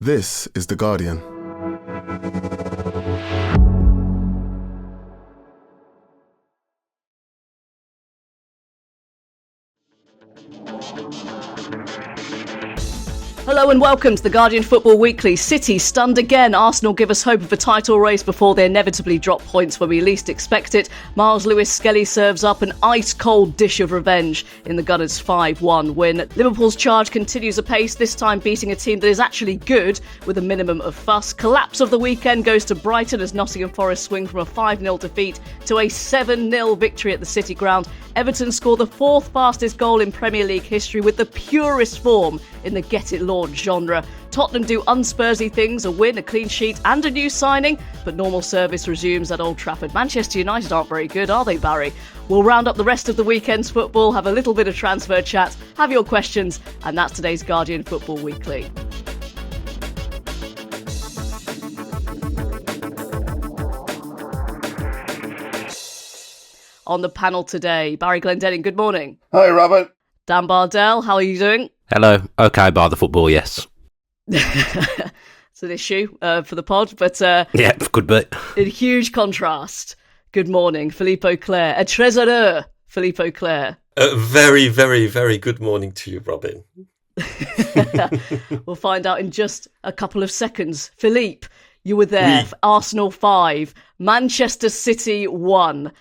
This is The Guardian. Hello and welcome to The Guardian Football Weekly. City stunned again. Arsenal give us hope of a title race before they inevitably drop points when we least expect it. Miles Lewis-Skelly serves up an ice-cold dish of revenge in the Gunners' 5-1 win. Liverpool's charge continues apace, this time beating a team that is actually good with a minimum of fuss. Collapse of the weekend goes to Brighton as Nottingham Forest swing from a 5-0 defeat to a 7-0 victory at the City ground. Everton score the fourth fastest goal in Premier League history with the purest form in the get-it-launched genre. Tottenham do unspursy things, a win, a clean sheet and a new signing, but normal service resumes at Old Trafford. Manchester United aren't very good, are they, Barry? We'll round up the rest of the weekend's football, have a little bit of transfer chat, have your questions, and that's today's Guardian Football Weekly. On the panel today, Barry Glendenning, good morning. Hi, Robyn. Dan Bardell, how are you doing? Hello. Okay, bar the football, yes. It's an issue for the pod, but yeah, could be. In huge contrast, good morning, Philippe Auclair. A très heureux, Philippe Auclair. Very, very, very good morning to you, Robyn. We'll find out in just a couple of seconds. Philippe, you were there. Oui. Arsenal 5, Manchester City 1.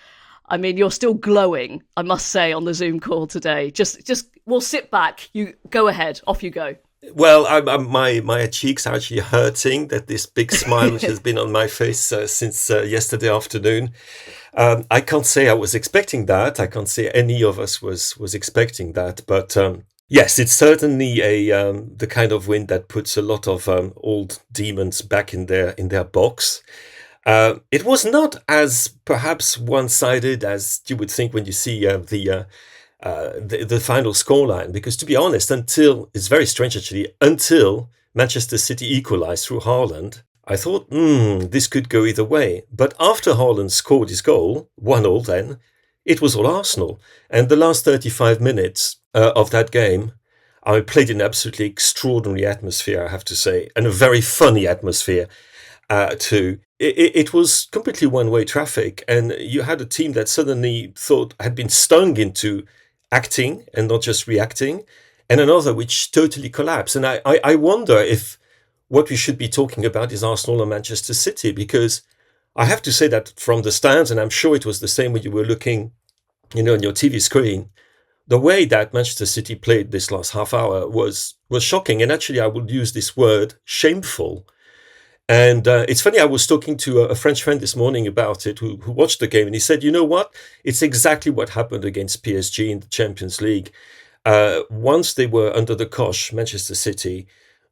I mean, you're still glowing, I must say, on the Zoom call today. Just we'll sit back. You go ahead. Off you go. Well, my cheeks are actually hurting. That this big smile which has been on my face since yesterday afternoon. I can't say I was expecting that. I can't say any of us was expecting that. But yes, it's certainly the kind of win that puts a lot of old demons back in their box. It was not as perhaps one-sided as you would think when you see the final scoreline, because to be honest, it's very strange actually, until Manchester City equalised through Haaland, I thought, this could go either way. But after Haaland scored his goal, 1-0 then, it was all Arsenal. And the last 35 minutes of that game, I played in an absolutely extraordinary atmosphere, I have to say, and a very funny atmosphere too. It was completely one-way traffic, and you had a team that suddenly had been stung into acting and not just reacting, and another which totally collapsed. And I wonder if what we should be talking about is Arsenal and Manchester City, because I have to say that from the stands, and I'm sure it was the same when you were looking, on your TV screen, the way that Manchester City played this last half hour was shocking. And actually, I would use this word, shameful. And it's funny, I was talking to a French friend this morning about it who watched the game, and he said, you know what? It's exactly what happened against PSG in the Champions League. Once they were under the cosh, Manchester City,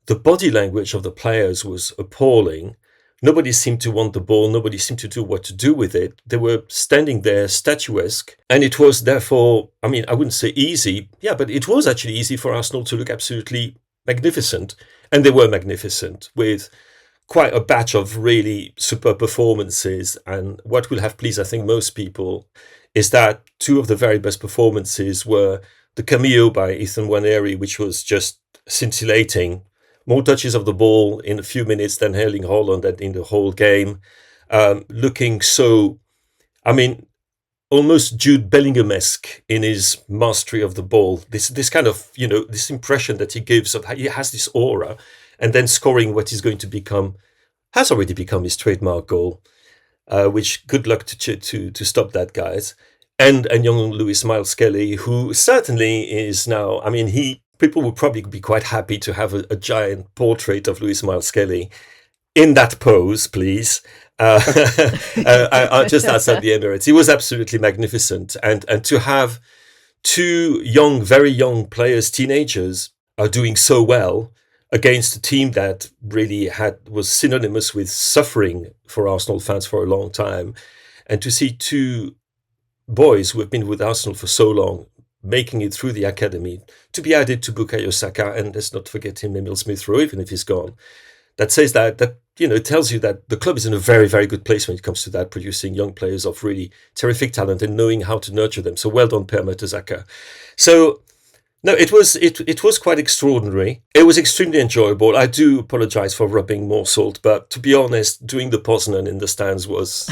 the body language of the players was appalling. Nobody seemed to want the ball. Nobody seemed to know what to do with it. They were standing there statuesque. And it was therefore, I wouldn't say easy. Yeah, but it was actually easy for Arsenal to look absolutely magnificent. And they were magnificent with quite a batch of really superb performances. And what will have pleased, I think, most people is that two of the very best performances were the cameo by Ethan Nwaneri, which was just scintillating. More touches of the ball in a few minutes than Erling Haaland in the whole game. Looking so, almost Jude Bellingham-esque in his mastery of the ball. This kind of, this impression that he gives of how he has this aura, and then scoring what is going to has already become his trademark goal, which good luck to stop that, guys. And young Miles Skelly, who certainly is now, people would probably be quite happy to have a giant portrait of Miles Skelly in that pose, please. Just outside the Emirates. He was absolutely magnificent. And to have two very young players, teenagers, are doing so well against a team that really was synonymous with suffering for Arsenal fans for a long time. And to see two boys who have been with Arsenal for so long making it through the academy, to be added to Bukayo Saka, and let's not forget him, Emil Smith-Rowe, even if he's gone. That says that it tells you that the club is in a very, very good place when it comes to that, producing young players of really terrific talent and knowing how to nurture them. So well done, Per Mertesacker. So No, it was quite extraordinary. It was extremely enjoyable. I do apologise for rubbing more salt, but to be honest, doing the Poznan in the stands was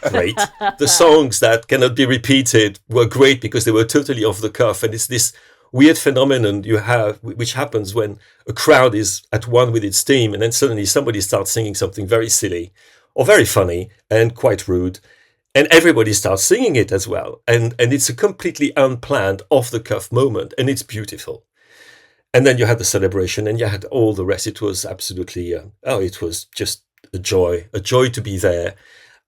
great. The songs that cannot be repeated were great because they were totally off the cuff, and it's this weird phenomenon you have, which happens when a crowd is at one with its team, and then suddenly somebody starts singing something very silly or very funny and quite rude, and everybody starts singing it as well. And it's a completely unplanned, off-the-cuff moment, and it's beautiful. And then you had the celebration, and you had all the rest. It was absolutely, it was just a joy to be there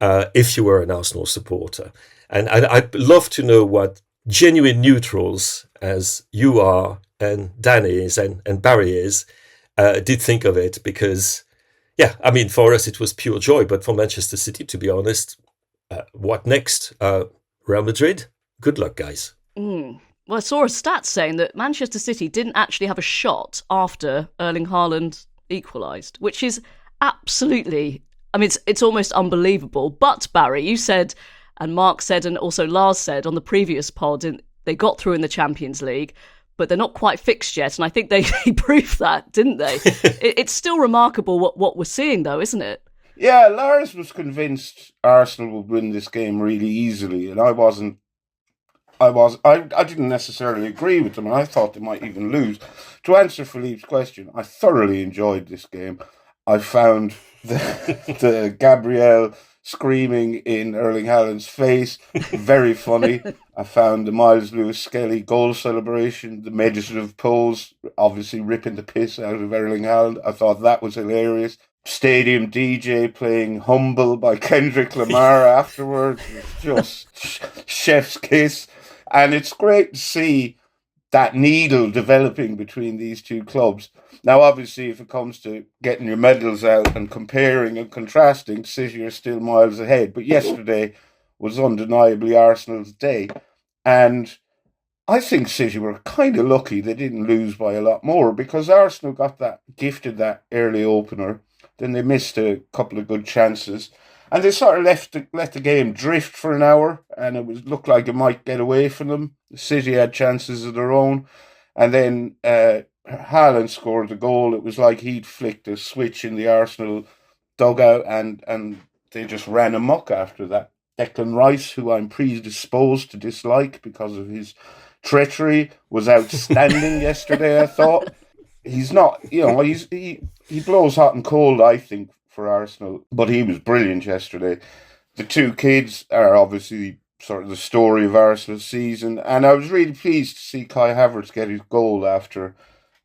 if you were an Arsenal supporter. And I'd love to know what genuine neutrals, as you are, and Dan is, and Barry is, did think of it. Because, for us it was pure joy, but for Manchester City, to be honest, what next? Real Madrid? Good luck, guys. Well, I saw a stat saying that Manchester City didn't actually have a shot after Erling Haaland equalised, which is absolutely, it's almost unbelievable. But Barry, you said, and Mark said, and also Lars said on the previous pod, they got through in the Champions League, but they're not quite fixed yet. And I think they proved that, didn't they? It's still remarkable what we're seeing, though, isn't it? Yeah, Lars was convinced Arsenal would win this game really easily, and I wasn't. I didn't necessarily agree with them, and I thought they might even lose. To answer Philippe's question, I thoroughly enjoyed this game. I found the Gabriel screaming in Erling Haaland's face very funny. I found the Miles Lewis-Skelly goal celebration, the meditative pose, obviously ripping the piss out of Erling Haaland. I thought that was hilarious. Stadium DJ playing Humble by Kendrick Lamar afterwards. Just chef's kiss. And it's great to see that needle developing between these two clubs. Now, obviously, if it comes to getting your medals out and comparing and contrasting, City are still miles ahead. But yesterday was undeniably Arsenal's day. And I think City were kind of lucky they didn't lose by a lot more, because Arsenal got gifted that early opener. Then they missed a couple of good chances, and they sort of let the game drift for an hour, and it looked like it might get away from them. The City had chances of their own, and then Haaland scored the goal. It was like he'd flicked a switch in the Arsenal dugout, and they just ran amok after that. Declan Rice, who I'm predisposed to dislike because of his treachery, was outstanding yesterday, I thought. He's not, he blows hot and cold, I think, for Arsenal, but he was brilliant yesterday. The two kids are obviously sort of the story of Arsenal's season, and I was really pleased to see Kai Havertz get his goal after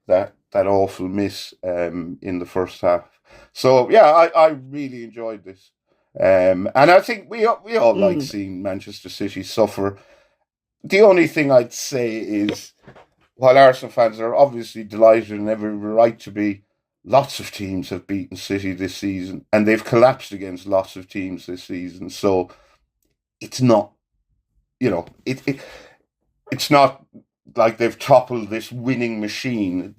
that awful miss in the first half. So, I really enjoyed this. And I think we all like seeing Manchester City suffer. The only thing I'd say is, while Arsenal fans are obviously delighted and every right to be, lots of teams have beaten City this season, and they've collapsed against lots of teams this season. So it's not, it's not like they've toppled this winning machine.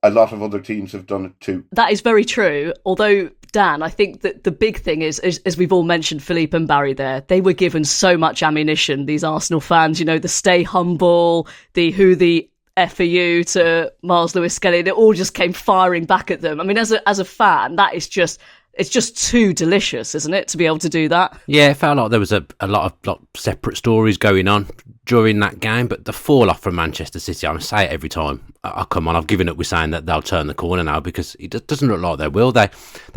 A lot of other teams have done it too. That is very true. Although, Dan, I think that the big thing is, as we've all mentioned, Philippe and Barry there, they were given so much ammunition, these Arsenal fans, the stay humble, the who the F are you to Miles Lewis-Skelly, they all just came firing back at them. As a fan, that is it's just too delicious, isn't it, to be able to do that? Yeah, it felt like there was a lot of separate stories going on during that game, but the fall off from Manchester City, I say it every time I come on, I've given up with saying that they'll turn the corner now, because it doesn't look like they will. They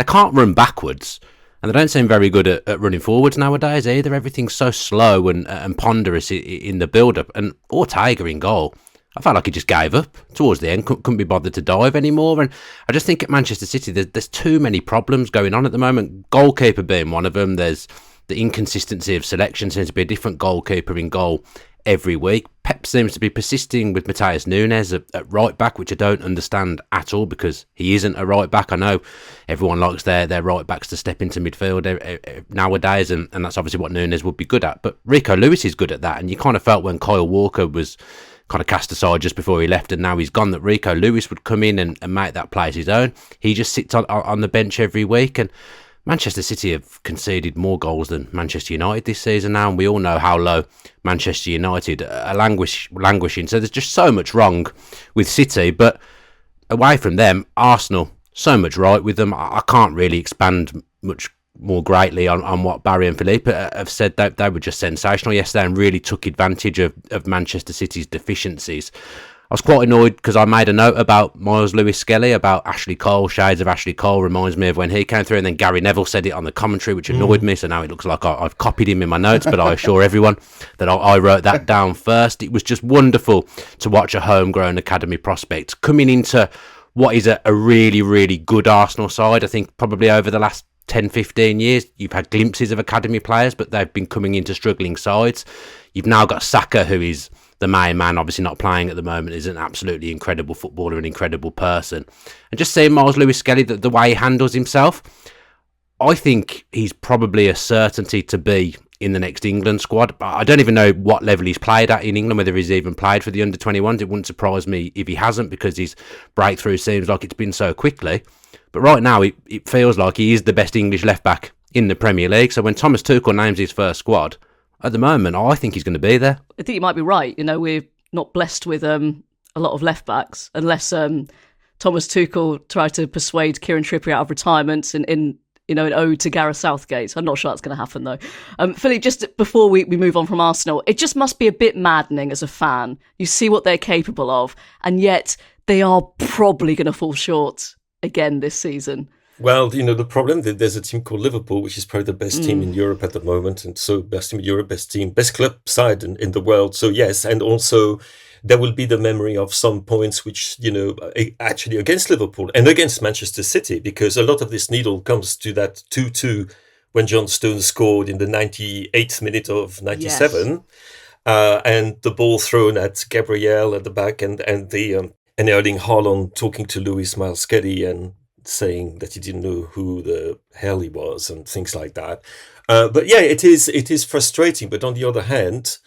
can't run backwards, and they don't seem very good at running forwards nowadays either. Everything's so slow and ponderous in the build-up, and Ortega in goal, I felt like he just gave up towards the end, couldn't be bothered to dive anymore. And I just think at Manchester City, there's too many problems going on at the moment. Goalkeeper being one of them. There's the inconsistency of selection. Seems to be a different goalkeeper in goal every week. Pep seems to be persisting with Matheus Nunes at right back, which I don't understand at all, because he isn't a right back. I know everyone likes their right backs to step into midfield nowadays, and that's obviously what Nunes would be good at. But Rico Lewis is good at that, and you kind of felt when Kyle Walker was kind of cast aside just before he left, and now he's gone, that Rico Lewis would come in and make that place his own. He just sits on the bench every week, and Manchester City have conceded more goals than Manchester United this season now, and we all know how low Manchester United are languishing. So there's just so much wrong with City, but away from them, Arsenal, so much right with them. I can't really expand much more greatly on what Barry and Philippe have said. They were just sensational yesterday and really took advantage of Manchester City's deficiencies. I was quite annoyed because I made a note about Miles Lewis-Skelly, about Ashley Cole. Shades of Ashley Cole reminds me of when he came through, and then Gary Neville said it on the commentary, which annoyed me. So now it looks like I've copied him in my notes, but I assure everyone that I wrote that down first. It was just wonderful to watch a homegrown academy prospect coming into what is a really, really good Arsenal side. I think probably over the last 10, 15 years, you've had glimpses of academy players, but they've been coming into struggling sides. You've now got Saka, who is the main man, obviously not playing at the moment, is an absolutely incredible footballer, an incredible person. And just seeing Miles Lewis-Skelly, the way he handles himself, I think he's probably a certainty to be in the next England squad. I don't even know what level he's played at in England, whether he's even played for the under-21s. It wouldn't surprise me if he hasn't, because his breakthrough seems like it's been so quickly. But right now, it feels like he is the best English left-back in the Premier League. So when Thomas Tuchel names his first squad, at the moment, I think he's going to be there. I think you might be right. You know, we're not blessed with a lot of left-backs, unless Thomas Tuchel tried to persuade Kieran Trippier out of retirement in an ode to Gareth Southgate. I'm not sure that's going to happen, though. Philippe, just before we move on from Arsenal, it just must be a bit maddening as a fan. You see what they're capable of, and yet they are probably going to fall short again this season. Well, the problem, there's a team called Liverpool, which is probably the best team in Europe at the moment. And so best team in Europe, best club side in the world. So yes, and also there will be the memory of some points which, actually against Liverpool and against Manchester City, because a lot of this needle comes to that 2-2 when John Stones scored in the 98th minute of 97. Yes. And the ball thrown at Gabriel at the back and Erling Haaland talking to Louis Miles-Skelly and saying that he didn't know who the hell he was and things like that. But yeah, it is frustrating. But on the other hand,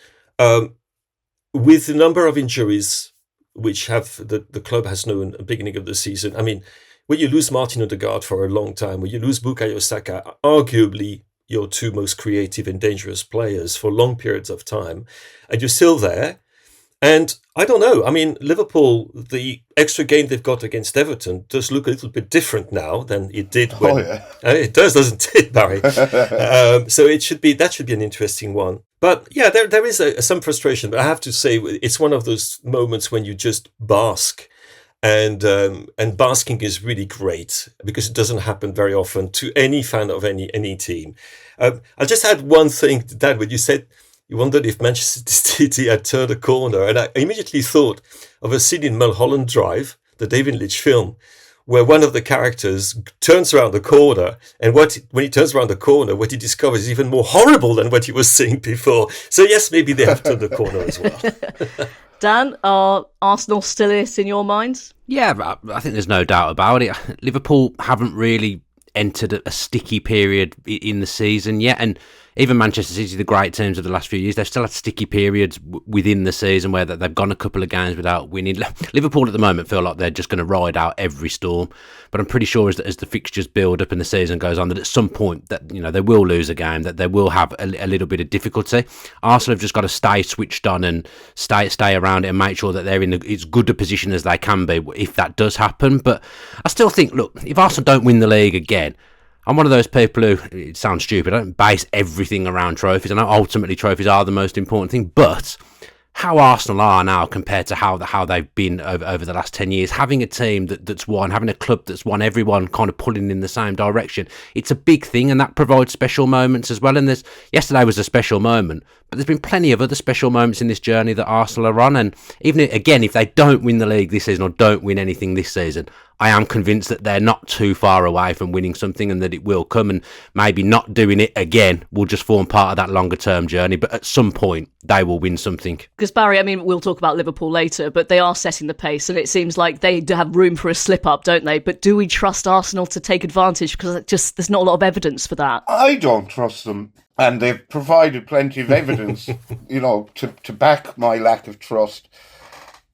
with the number of injuries which have the club has known at the beginning of the season, I mean, when you lose Martin Odegaard for a long time, when you lose Bukayo Saka, arguably your two most creative and dangerous players for long periods of time, and you're still there. And I don't know. I mean, Liverpool, the extra game they've got against Everton does look a little bit different now than it did when. Oh, yeah. It does, doesn't it, Barry? So that should be an interesting one. But yeah, there is some frustration. But I have to say, it's one of those moments when you just bask, and basking is really great because it doesn't happen very often to any fan of any team. I just had one thing, Dad, when you said. You wondered if Manchester City had turned a corner. And I immediately thought of a scene in Mulholland Drive, the David Lynch film, where one of the characters turns around the corner. And when he turns around the corner, what he discovers is even more horrible than what he was seeing before. So yes, maybe they have turned the corner as well. Dan, are Arsenal still it in your minds? Yeah, I think there's no doubt about it. Liverpool haven't really entered a sticky period in the season yet. And even Manchester City, the great teams of the last few years, they've still had sticky periods within the season where they've gone a couple of games without winning. Liverpool at the moment feel like they're just going to ride out every storm. But I'm pretty sure as the fixtures build up and the season goes on, that at some point that they will lose a game, that they will have a little bit of difficulty. Arsenal have just got to stay switched on and stay around it and make sure that they're in as good a position as they can be if that does happen. But I still think, look, if Arsenal don't win the league again, I'm one of those people who, it sounds stupid, I don't base everything around trophies. I know ultimately trophies are the most important thing, but how Arsenal are now compared to how they've been over the last 10 years, having a team that's won, having a club that's won, everyone kind of pulling in the same direction, it's a big thing, and that provides special moments as well. And yesterday was a special moment, but there's been plenty of other special moments in this journey that Arsenal are on. And even again, if they don't win the league this season or don't win anything this season, I am convinced that they're not too far away from winning something and that it will come, and maybe not doing it again will just form part of that longer term journey. But at some point, they will win something. Because Barry, I mean, we'll talk about Liverpool later, but they are setting the pace and it seems like they do have room for a slip up, don't they? But do we trust Arsenal to take advantage? Because there's not a lot of evidence for that. I don't trust them. And they've provided plenty of evidence, to back my lack of trust.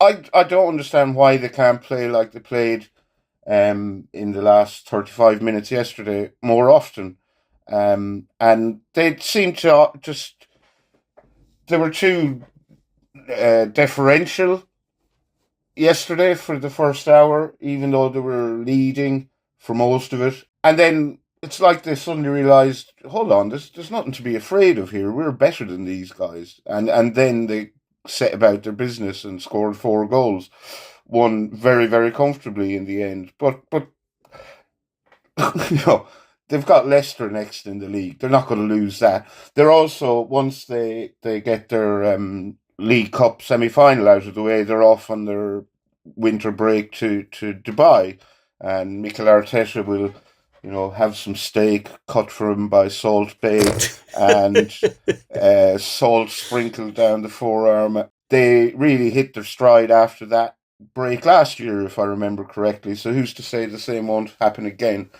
I don't understand why they can't play like they played in the last 35 minutes yesterday more often. And they seemed to they were too deferential yesterday for the first hour, even though they were leading for most of it. And then it's like they suddenly realised, hold on, there's nothing to be afraid of here. We're better than these guys. And then they set about their business and scored 4 goals. Won very, very comfortably in the end. But you know, they've got Leicester next in the league. They're not going to lose that. They're also, once they get their League Cup semi-final out of the way, they're off on their winter break to Dubai. And Mikel Arteta will, you know, have some steak cut for him by Salt Bay and salt sprinkled down the forearm. They really hit their stride after that break last year, if I remember correctly. So who's to say the same won't happen again?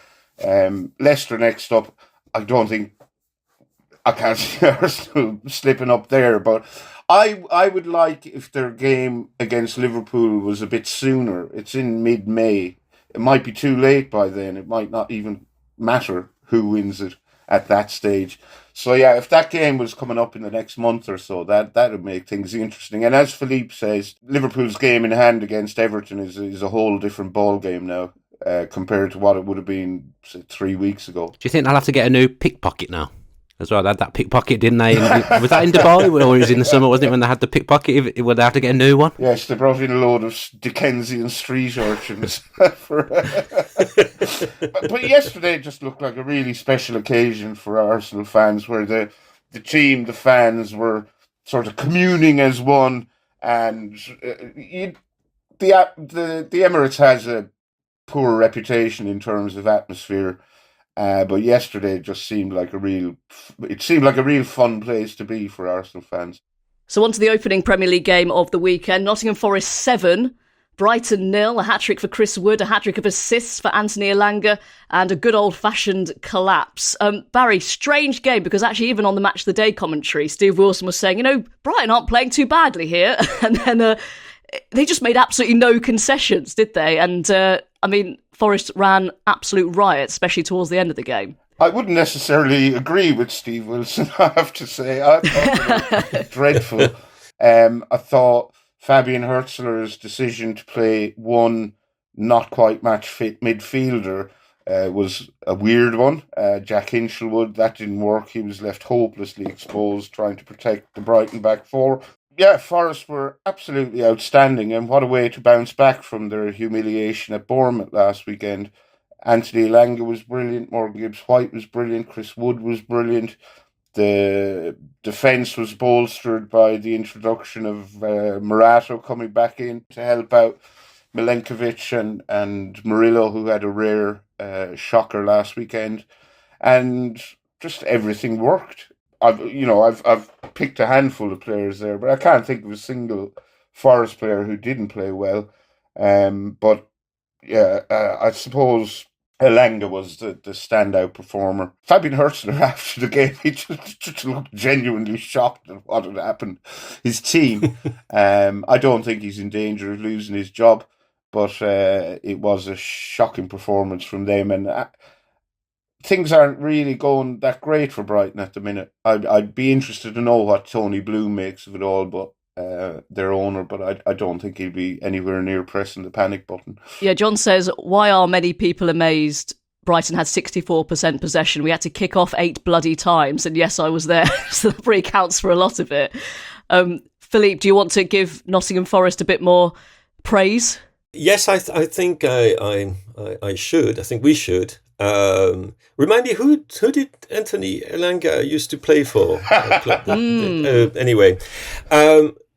Leicester next up. I can't see Arsenal slipping up there, but I would like if their game against Liverpool was a bit sooner. It's in mid-May. It might be too late by then. It might not even matter who wins it at that stage. So yeah, if that game was coming up in the next month or so, that would make things interesting. And as Philippe says, Liverpool's game in hand against Everton is a whole different ball game now compared to what it would have been, say, 3 weeks ago. Do you think they'll have to get a new pickpocket now? As well, they had that pickpocket, didn't they? Was that in Dubai, or was it in the summer, wasn't it, when they had the pickpocket? Would they have to get a new one? Yes, they brought in a load of Dickensian street urchins. But yesterday it just looked like a really special occasion for Arsenal fans, where the fans were sort of communing as one, and the Emirates has a poor reputation in terms of atmosphere. But yesterday it just seemed like a real fun place to be for Arsenal fans. So on to the opening Premier League game of the weekend. Nottingham Forest 7, Brighton 0, a hat-trick for Chris Wood, a hat-trick of assists for Anthony Elanga, and a good old-fashioned collapse. Barry, strange game, because actually even on the Match of the Day commentary, Steve Wilson was saying, Brighton aren't playing too badly here. And then they just made absolutely no concessions, did they? And, Forest ran absolute riot, especially towards the end of the game. I wouldn't necessarily agree with Steve Wilson, I have to say. I thought it was dreadful. I thought Fabian Hürzeler's decision to play one not quite match-fit midfielder was a weird one. Jack Hinchelwood, that didn't work. He was left hopelessly exposed trying to protect the Brighton back four. Yeah, Forest were absolutely outstanding, and what a way to bounce back from their humiliation at Bournemouth last weekend. Anthony Elanga was brilliant, Morgan Gibbs-White was brilliant, Chris Wood was brilliant. The defence was bolstered by the introduction of Morato coming back in to help out Milenkovic and Murillo, who had a rare shocker last weekend. And just everything worked. I've picked a handful of players there, but I can't think of a single Forest player who didn't play well. But yeah, I suppose Elanga was the standout performer. Fabian Hürzeler, after the game, he just looked genuinely shocked at what had happened. His team, I don't think he's in danger of losing his job, but it was a shocking performance from them, and things aren't really going that great for Brighton at the minute. I'd be interested to know what Tony Bloom makes of it all, but their owner, but I don't think he'll be anywhere near pressing the panic button. Yeah, John says, why are many people amazed Brighton had 64% possession? We had to kick off 8 bloody times, and yes, I was there, so that probably counts for a lot of it. Philippe, do you want to give Nottingham Forest a bit more praise? Yes, I think I should. I think we should. Remind me, who did Anthony Elanga used to play for? Anyway,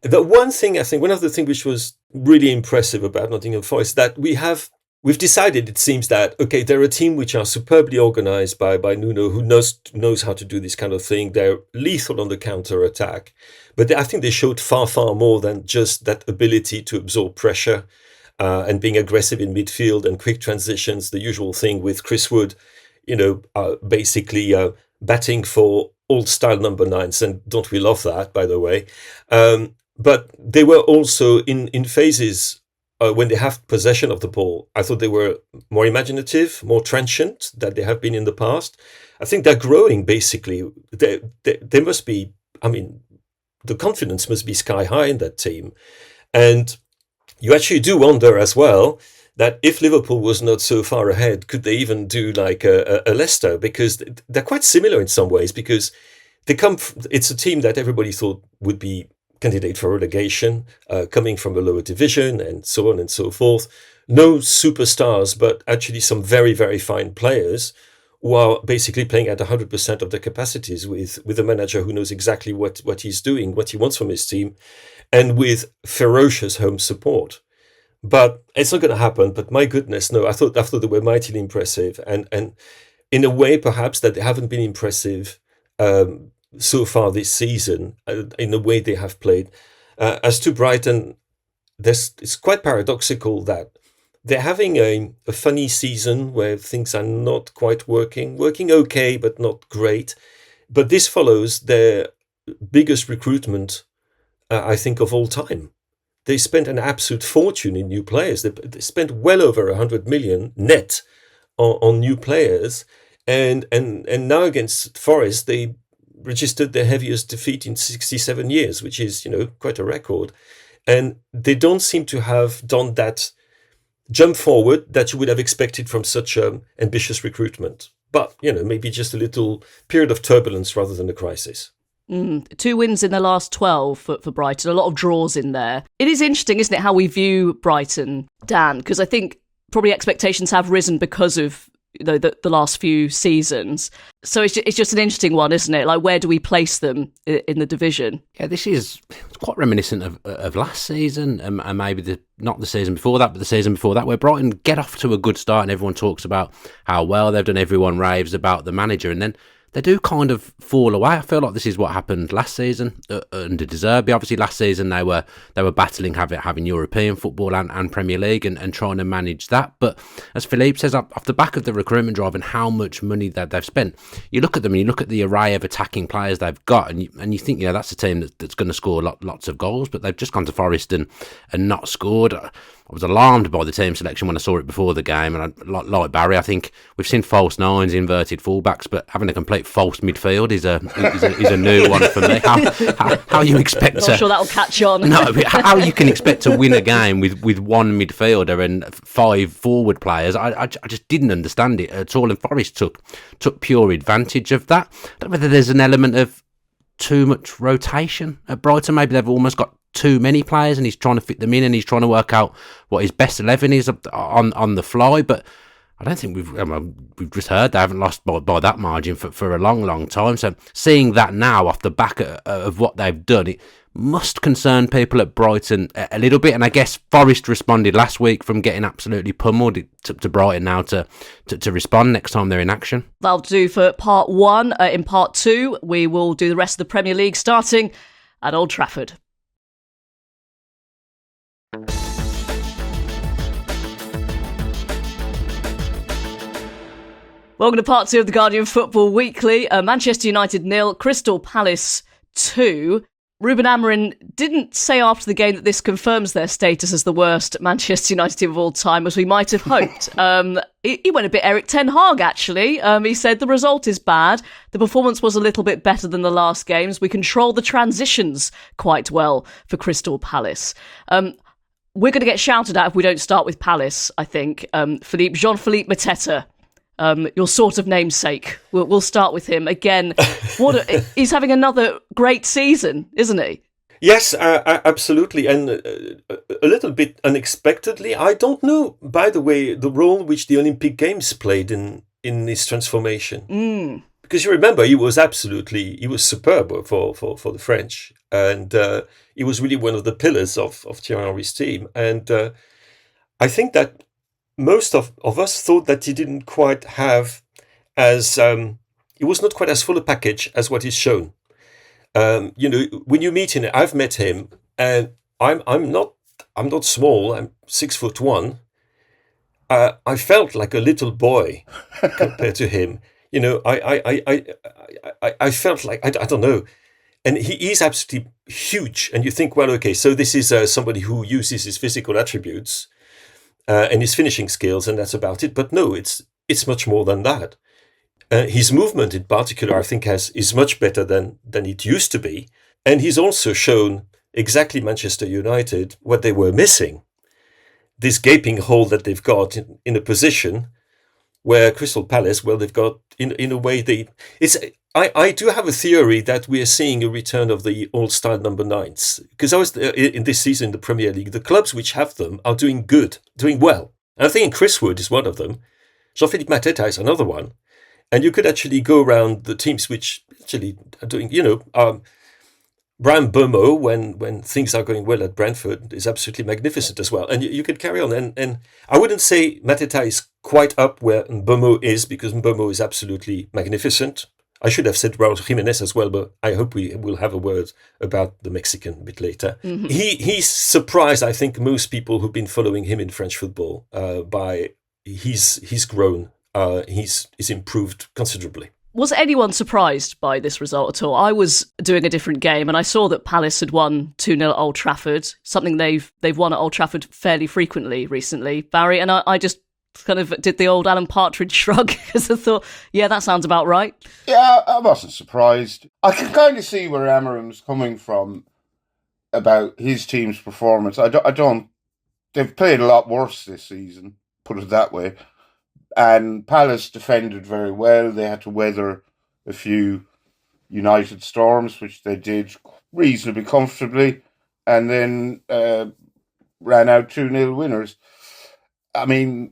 the one thing I think, one of the things which was really impressive about Nottingham Forest, that we've decided, it seems, that okay, they're a team which are superbly organised by Nuno, who knows how to do this kind of thing. They're lethal on the counter attack, but I think they showed far more than just that ability to absorb pressure. And being aggressive in midfield and quick transitions, the usual thing with Chris Wood, basically batting for old style number 9s, and don't we love that, by the way? But they were also in phases when they have possession of the ball, I thought they were more imaginative, more transient than they have been in the past. I think they're growing, basically. They must be, I mean, the confidence must be sky high in that team. And you actually do wonder as well that if Liverpool was not so far ahead, could they even do like a Leicester? Because they're quite similar in some ways, because it's a team that everybody thought would be candidate for relegation, coming from a lower division and so on and so forth. No superstars, but actually some very, very fine players who are basically playing at 100% of their capacities with a manager who knows exactly what he's doing, what he wants from his team, and with ferocious home support. But it's not going to happen. But my goodness, no, I thought they were mightily impressive. And in a way, perhaps, that they haven't been impressive so far this season, in the way they have played. As to Brighton, it's quite paradoxical that they're having a funny season where things are not quite working okay, but not great. But this follows their biggest recruitment, I think, of all time. They spent an absolute fortune in new players. They spent well over 100 million net on new players. And now against Forest, they registered their heaviest defeat in 67 years, which is, quite a record. And they don't seem to have done that jump forward that you would have expected from such ambitious recruitment. But, maybe just a little period of turbulence rather than a crisis. 2 wins in the last 12 for Brighton, a lot of draws in there. It is interesting, isn't it, how we view Brighton, Dan? Because I think probably expectations have risen because of the last few seasons. So it's just an interesting one, isn't it? Like, where do we place them in the division? Yeah, this is quite reminiscent of last season, and maybe not the season before that, but the season before that, where Brighton get off to a good start and everyone talks about how well they've done, everyone raves about the manager, and then they do kind of fall away. I feel like this is what happened last season under De Zerbi. Obviously, last season they were battling having European football and Premier League and trying to manage that. But as Philippe says, off the back of the recruitment drive and how much money that they've spent, you look at them and you look at the array of attacking players they've got, and you think, that's a team that's going to score lots of goals. But they've just gone to Forest and not scored. I was alarmed by the team selection when I saw it before the game, and like Barry, I think we've seen false nines, inverted fullbacks, but having a complete false midfield is a new one for me. How you expect Not sure that'll catch on. No, how you can expect to win a game with one midfielder and 5 forward players? I just didn't understand it at all, and Forest took pure advantage of that. I don't know whether there's an element of too much rotation at Brighton. Maybe they've almost got too many players and he's trying to fit them in and he's trying to work out what his best 11 is on the fly. But I don't think we've just heard they haven't lost by that margin for a long time. So seeing that now off the back of what they've done, it must concern people at Brighton a little bit. And I guess Forest responded last week from getting absolutely pummeled to Brighton now to respond next time they're in action. That'll do for part 1. In part 2, we will do the rest of the Premier League, starting at Old Trafford. Welcome to part 2 of the Guardian Football Weekly. Manchester United 0, Crystal Palace 2. Ruben Amorim didn't say after the game that this confirms their status as the worst Manchester United team of all time, as we might have hoped. He went a bit Eric Ten Hag, actually. He said the result is bad. The performance was a little bit better than the last games. We controlled the transitions quite well for Crystal Palace. We're going to get shouted at if we don't start with Palace, I think. Jean-Philippe Mateta, your sort of namesake. We'll start with him. Again, he's having another great season, isn't he? Yes, absolutely. And a little bit unexpectedly, I don't know, by the way, the role which the Olympic Games played in his transformation. Because you remember, he was superb for the French. And he was really one of the pillars of Thierry Henry's team. And I think that most of us thought that he didn't quite have he was not quite as full a package as what he's shown. When you meet him, I've met him, and I'm not small. I'm 6'1". I felt like a little boy compared to him. I felt like I don't know. And he is absolutely huge. And you think, well, okay, so this is somebody who uses his physical attributes and his finishing skills, and that's about it. But no, it's much more than that. His movement in particular, I think, is much better than it used to be. And he's also shown exactly Manchester United what they were missing. This gaping hole that they've got in a position where Crystal Palace, well, they've got, in a way, I do have a theory that we are seeing a return of the old-style number 9s. Because in this season in the Premier League, the clubs which have them are doing well. And I think Chris Wood is one of them. Jean-Philippe Mateta is another one. And you could actually go around the teams which actually are doing, Brian Bomo, when things are going well at Brentford, is absolutely magnificent as well. And you could carry on. And I wouldn't say Mateta is quite up where Bomo is, because Bomo is absolutely magnificent. I should have said Raul Jimenez as well, but I hope we will have a word about the Mexican a bit later. Mm-hmm. He's surprised, I think, most people who've been following him in French football by he's grown. He's improved considerably. Was anyone surprised by this result at all? I was doing a different game and I saw that Palace had won 2-0 at Old Trafford, something they've won at Old Trafford fairly frequently recently, Barry, and I just kind of did the old Alan Partridge shrug because I thought, yeah, that sounds about right. Yeah, I wasn't surprised. I can kind of see where Amarim's coming from about his team's performance. I don't. They've played a lot worse this season, put it that way. And Palace defended very well. They had to weather a few United storms, which they did reasonably comfortably, and then ran out 2-0 winners. I mean,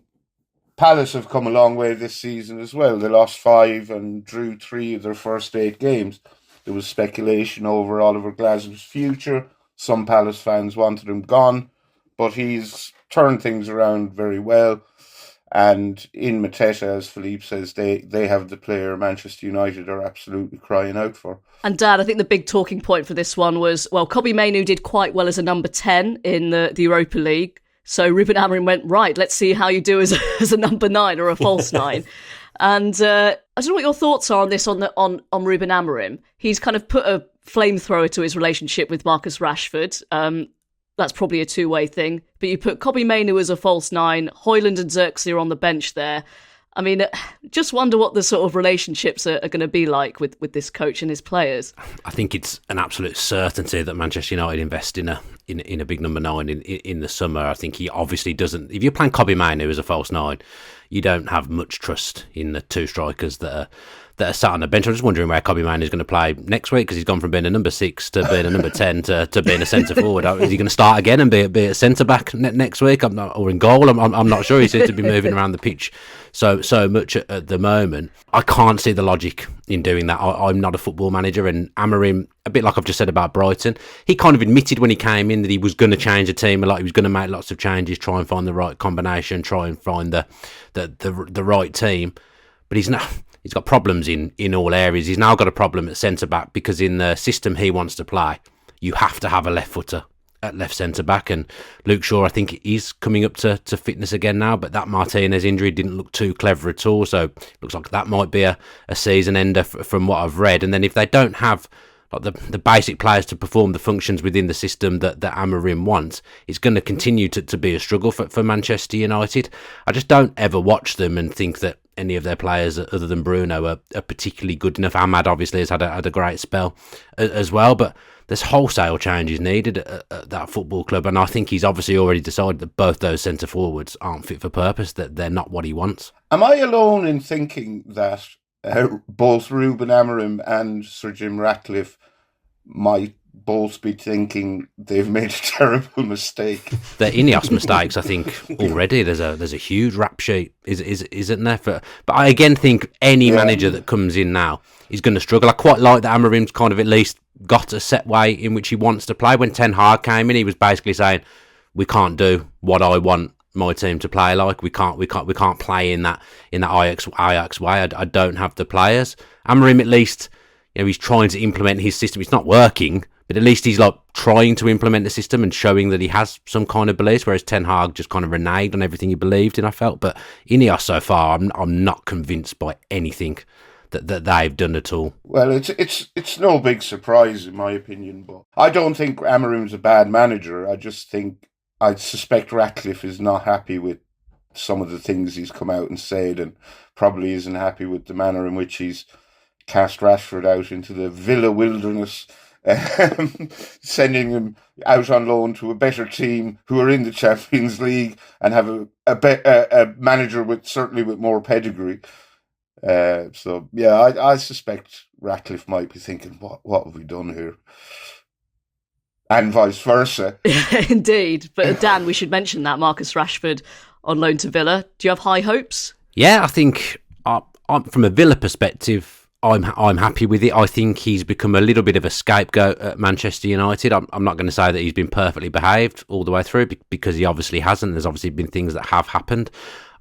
Palace have come a long way this season as well. They lost 5 and drew 3 of their first 8 games. There was speculation over Oliver Glasgow's future. Some Palace fans wanted him gone, but he's turned things around very well. And in Mateta, as Philippe says, they have the player Manchester United are absolutely crying out for. And Dad, I think the big talking point for this one was, well, Kobbie Mainoo did quite well as a number 10 in the Europa League. So Ruben Amorim went, right, let's see how you do as a number 9 or a false 9. And I don't know what your thoughts are on this on Ruben Amorim. He's kind of put a flamethrower to his relationship with Marcus Rashford. That's probably a two-way thing. But you put Kobbie Mainoo as a false 9, Højlund and Xerxes are on the bench there. I mean, just wonder what the sort of relationships are going to be like with this coach and his players. I think it's an absolute certainty that Manchester United invest in a big number 9 in the summer. I think he obviously doesn't. If you're playing Kobbie Mainoo as a false 9, you don't have much trust in the 2 strikers that are sat on the bench. I'm just wondering where Kobbie Mainoo is going to play next week, because he's gone from being a number 6 to being a number 10 to being a centre forward. Is he going to start again and be a centre back next week? Or in goal? I'm not sure. He seems to be moving around the pitch so much at the moment. I can't see the logic in doing that. I'm not a football manager, and Amorim, a bit like I've just said about Brighton, he kind of admitted when he came in that he was going to change the team a lot. He was going to make lots of changes, try and find the right combination, try and find the right team. But he's not. He's got problems in all areas. He's now got a problem at centre-back, because in the system he wants to play, you have to have a left footer at left centre-back. And Luke Shaw, I think, is coming up to fitness again now, but that Martinez injury didn't look too clever at all. So it looks like that might be a season ender from what I've read. And then if they don't have like the basic players to perform the functions within the system that Amorim wants, it's going to continue to be a struggle for Manchester United. I just don't ever watch them and think that any of their players other than Bruno are particularly good enough. Ahmad obviously has had a great spell as well, but there's wholesale changes needed at that football club, and I think he's obviously already decided that both those centre forwards aren't fit for purpose, that they're not what he wants. Am I alone in thinking that both Ruben Amorim and Sir Jim Ratcliffe might both be thinking they've made a terrible mistake? The Ineos mistakes, I think, already there's a huge rap sheet, isn't there? But I again think any manager that comes in now is going to struggle. I quite like that Amorim's kind of at least got a set way in which he wants to play. When Ten Hag came in, he was basically saying, we can't do what I want my team to play like. We can't play in that Ajax way. I don't have the players. Amorim, at least, he's trying to implement his system. It's not working, but at least he's like trying to implement the system and showing that he has some kind of beliefs, whereas Ten Hag just kind of reneged on everything he believed in, I felt. But Ineos so far, I'm not convinced by anything that they've done at all. Well, it's no big surprise in my opinion, but I don't think Amorim's a bad manager. I suspect Ratcliffe is not happy with some of the things he's come out and said, and probably isn't happy with the manner in which he's cast Rashford out into the Villa wilderness, sending him out on loan to a better team who are in the Champions League and have a manager certainly with more pedigree. So yeah, I suspect Ratcliffe might be thinking, what have we done here? And vice versa. Indeed. But Dan, we should mention that Marcus Rashford on loan to Villa. Do you have high hopes? Yeah, I think from a Villa perspective, I'm happy with it. I think he's become a little bit of a scapegoat at Manchester United. I'm not going to say that he's been perfectly behaved all the way through, because he obviously hasn't. There's obviously been things that have happened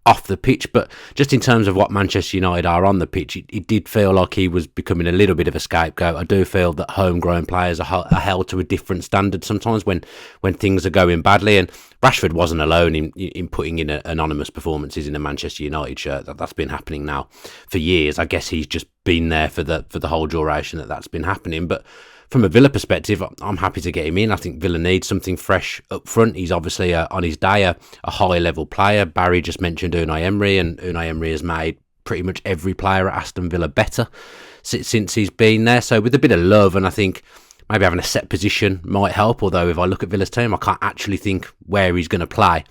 off the pitch, but just in terms of what Manchester United are on the pitch, it did feel like he was becoming a little bit of a scapegoat. I do feel that homegrown players are held to a different standard sometimes when things are going badly, and Rashford wasn't alone in putting in anonymous performances in a Manchester United shirt. That's been happening now for years. I guess he's just been there for the whole duration that's been happening. But from a Villa perspective, I'm happy to get him in. I think Villa needs something fresh up front. He's obviously on his day a high-level player. Barry just mentioned Unai Emery, and Unai Emery has made pretty much every player at Aston Villa better since he's been there. So with a bit of love, and I think maybe having a set position might help, although if I look at Villa's team, I can't actually think where he's going to play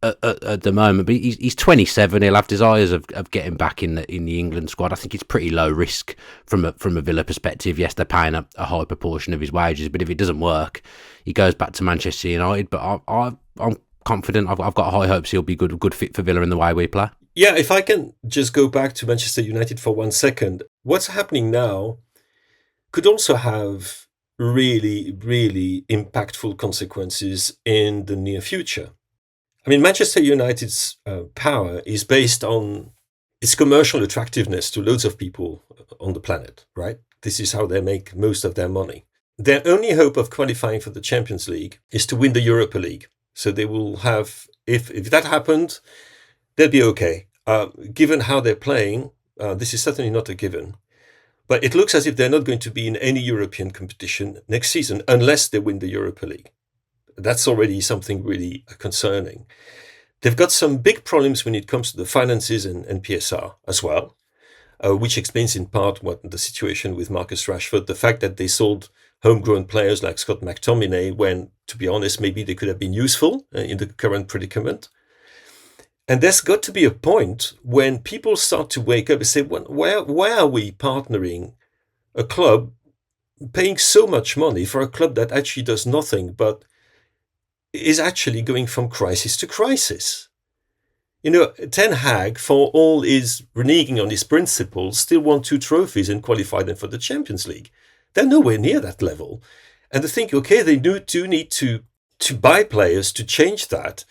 at the moment. But he's 27. He'll have desires of getting back in the England squad. I think it's pretty low risk from a Villa perspective. Yes, they're paying a high proportion of his wages, but if it doesn't work, he goes back to Manchester United. But I'm confident. I've got high hopes he'll be good fit for Villa in the way we play. Yeah, if I can just go back to Manchester United for 1 second, what's happening now could also have really, really impactful consequences in the near future. I mean, Manchester United's power is based on its commercial attractiveness to loads of people on the planet, right? This is how they make most of their money. Their only hope of qualifying for the Champions League is to win the Europa League. So they will have, if that happened, they'll be okay. Given how they're playing, this is certainly not a given. But it looks as if they're not going to be in any European competition next season unless they win the Europa League. That's already something really concerning. They've got some big problems when it comes to the finances and PSR as well, which explains in part what the situation with Marcus Rashford, the fact that they sold homegrown players like Scott McTominay when, to be honest, maybe they could have been useful in the current predicament. And there's got to be a point when people start to wake up and say, well, why are we partnering a club, paying so much money for a club that actually does nothing but is actually going from crisis to crisis? You know, Ten Hag, for all his reneging on his principles, still won 2 trophies and qualified them for the Champions League. They're nowhere near that level. And they think, okay, they do need to buy players to change that.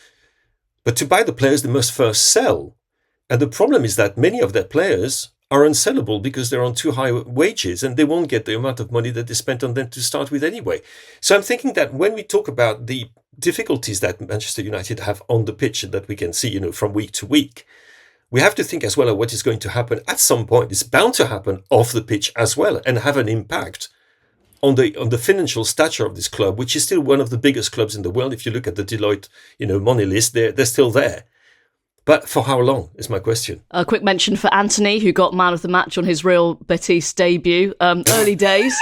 But to buy the players, they must first sell. And the problem is that many of their players are unsellable because they're on too high wages and they won't get the amount of money that they spent on them to start with anyway. So I'm thinking that when we talk about the difficulties that Manchester United have on the pitch and that we can see, you know, from week to week, we have to think as well of what is going to happen at some point. It's bound to happen off the pitch as well and have an impact on the financial stature of this club, which is still one of the biggest clubs in the world. If you look at the Deloitte, money list, they're still there. But for how long is my question? A quick mention for Anthony, who got man of the match on his Real Betis debut. Early days,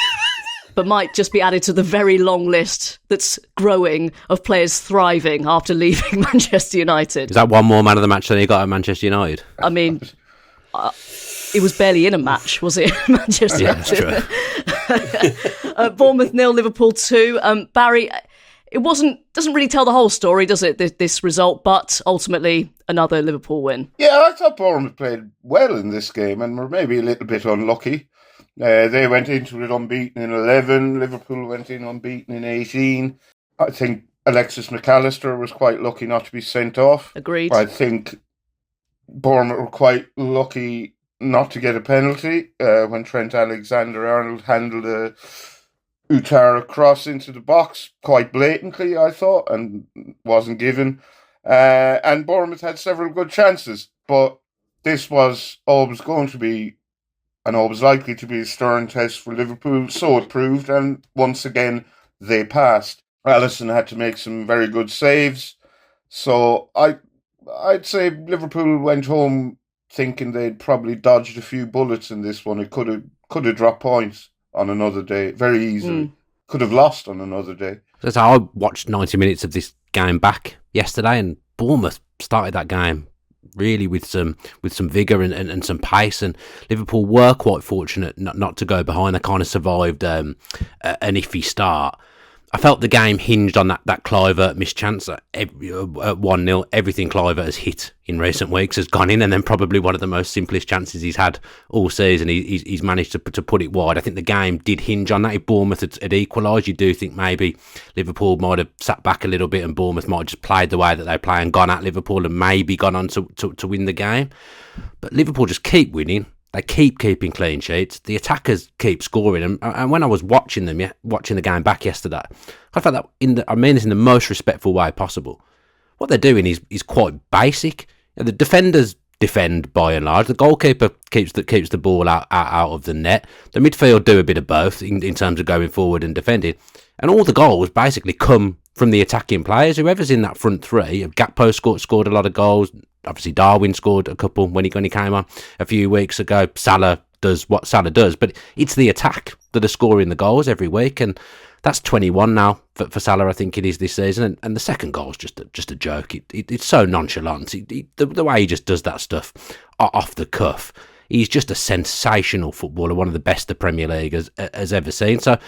but might just be added to the very long list that's growing of players thriving after leaving Manchester United. Is that one more man of the match than he got at Manchester United? I mean, it was barely in a match, was it? Manchester United. That's true. Bournemouth 0, Liverpool 2. Barry, it doesn't really tell the whole story, does it, this result, but ultimately another Liverpool win. Yeah, I thought Bournemouth played well in this game and were maybe a little bit unlucky. They went into it unbeaten in 11. Liverpool went in unbeaten in 18. I think Alexis McAllister was quite lucky not to be sent off. Agreed. I think Bournemouth were quite lucky not to get a penalty when Trent Alexander-Arnold handled a Utara cross into the box quite blatantly, I thought, and wasn't given. And Bournemouth had several good chances, but this was always going to be I know it was likely to be a stern test for Liverpool, so it proved, and once again, they passed. Alisson had to make some very good saves, so I'd say Liverpool went home thinking they'd probably dodged a few bullets in this one. It could have dropped points on another day very easily. Could have lost on another day. So I watched 90 minutes of this game back yesterday, and Bournemouth started that game really with some vigour and some pace, and Liverpool were quite fortunate not to go behind. They kind of survived an iffy start. I felt the game hinged on that Kluivert mischance at 1-0. Everything Kluivert has hit in recent weeks has gone in, and then probably one of the most simplest chances he's had all season. He's managed to put it wide. I think the game did hinge on that. If Bournemouth had equalised, you do think maybe Liverpool might have sat back a little bit and Bournemouth might have just played the way that they play and gone at Liverpool and maybe gone on to win the game. But Liverpool just keep winning. They keep keeping clean sheets. The attackers keep scoring. And when I was watching the game back yesterday, I felt that I mean this in the most respectful way possible. What they're doing is quite basic. The defenders defend by and large. The goalkeeper keeps the ball out of the net. The midfield do a bit of both in terms of going forward and defending. And all the goals basically come from the attacking players. Whoever's in that front three. Gakpo scored a lot of goals. Obviously, Darwin scored a couple when he came on a few weeks ago. Salah does what Salah does, but it's the attack that are scoring the goals every week, and that's 21 now for Salah, I think it is this season. And the second goal is just a joke. It's so nonchalant. The way he just does that stuff off the cuff. He's just a sensational footballer, one of the best the Premier League has ever seen. So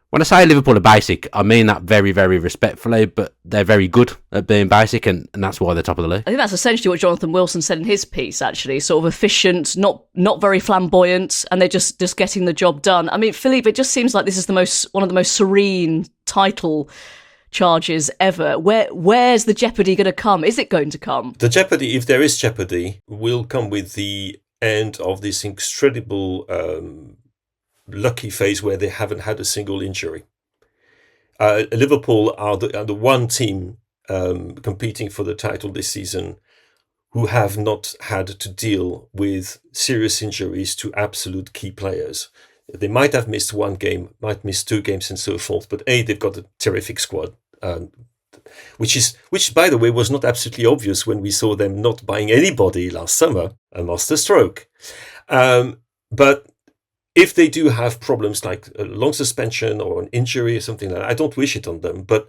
when I say Liverpool are basic, I mean that very, very respectfully, but they're very good at being basic, and that's why they're top of the league. I think that's essentially what Jonathan Wilson said in his piece, actually. Sort of efficient, not very flamboyant, and they're just getting the job done. I mean, Philippe, it just seems like this is one of the most serene title charges ever. Where's the jeopardy going to come? Is it going to come? The jeopardy, if there is jeopardy, will come with the end of this incredible lucky phase where they haven't had a single injury. Liverpool are the one team competing for the title this season who have not had to deal with serious injuries to absolute key players. They might have missed one game, might miss 2 games and so forth, but they've got a terrific squad, which by the way was not absolutely obvious when we saw them not buying anybody last summer, a masterstroke. But if they do have problems like a long suspension or an injury or something like that, I don't wish it on them, but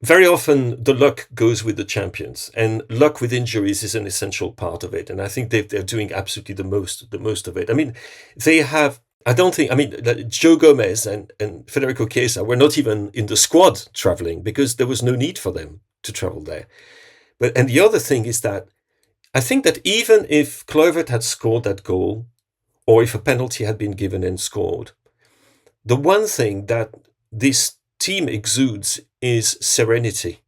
very often the luck goes with the champions, and luck with injuries is an essential part of it. And I think they're doing absolutely the most of it. I mean, Joe Gomez and Federico Chiesa were not even in the squad traveling because there was no need for them to travel there. And the other thing is that I think that even if Kluivert had scored that goal, or if a penalty had been given and scored, the one thing that this team exudes is serenity.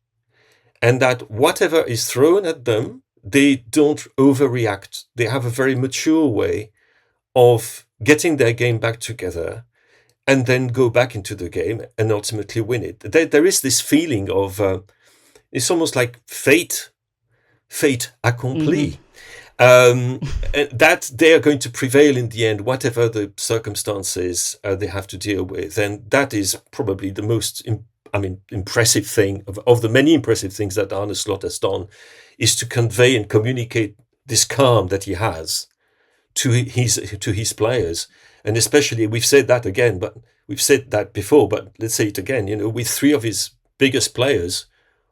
And that whatever is thrown at them, they don't overreact. They have a very mature way of getting their game back together and then go back into the game and ultimately win it. There is this feeling of, it's almost like fate accompli. Mm-hmm. That they are going to prevail in the end, whatever the circumstances they have to deal with. And that is probably the most impressive thing of the many impressive things that Arne Slot has done, is to convey and communicate this calm that he has to his players. And especially, we've said that again, but we've said that before, but let's say it again, with 3 of his biggest players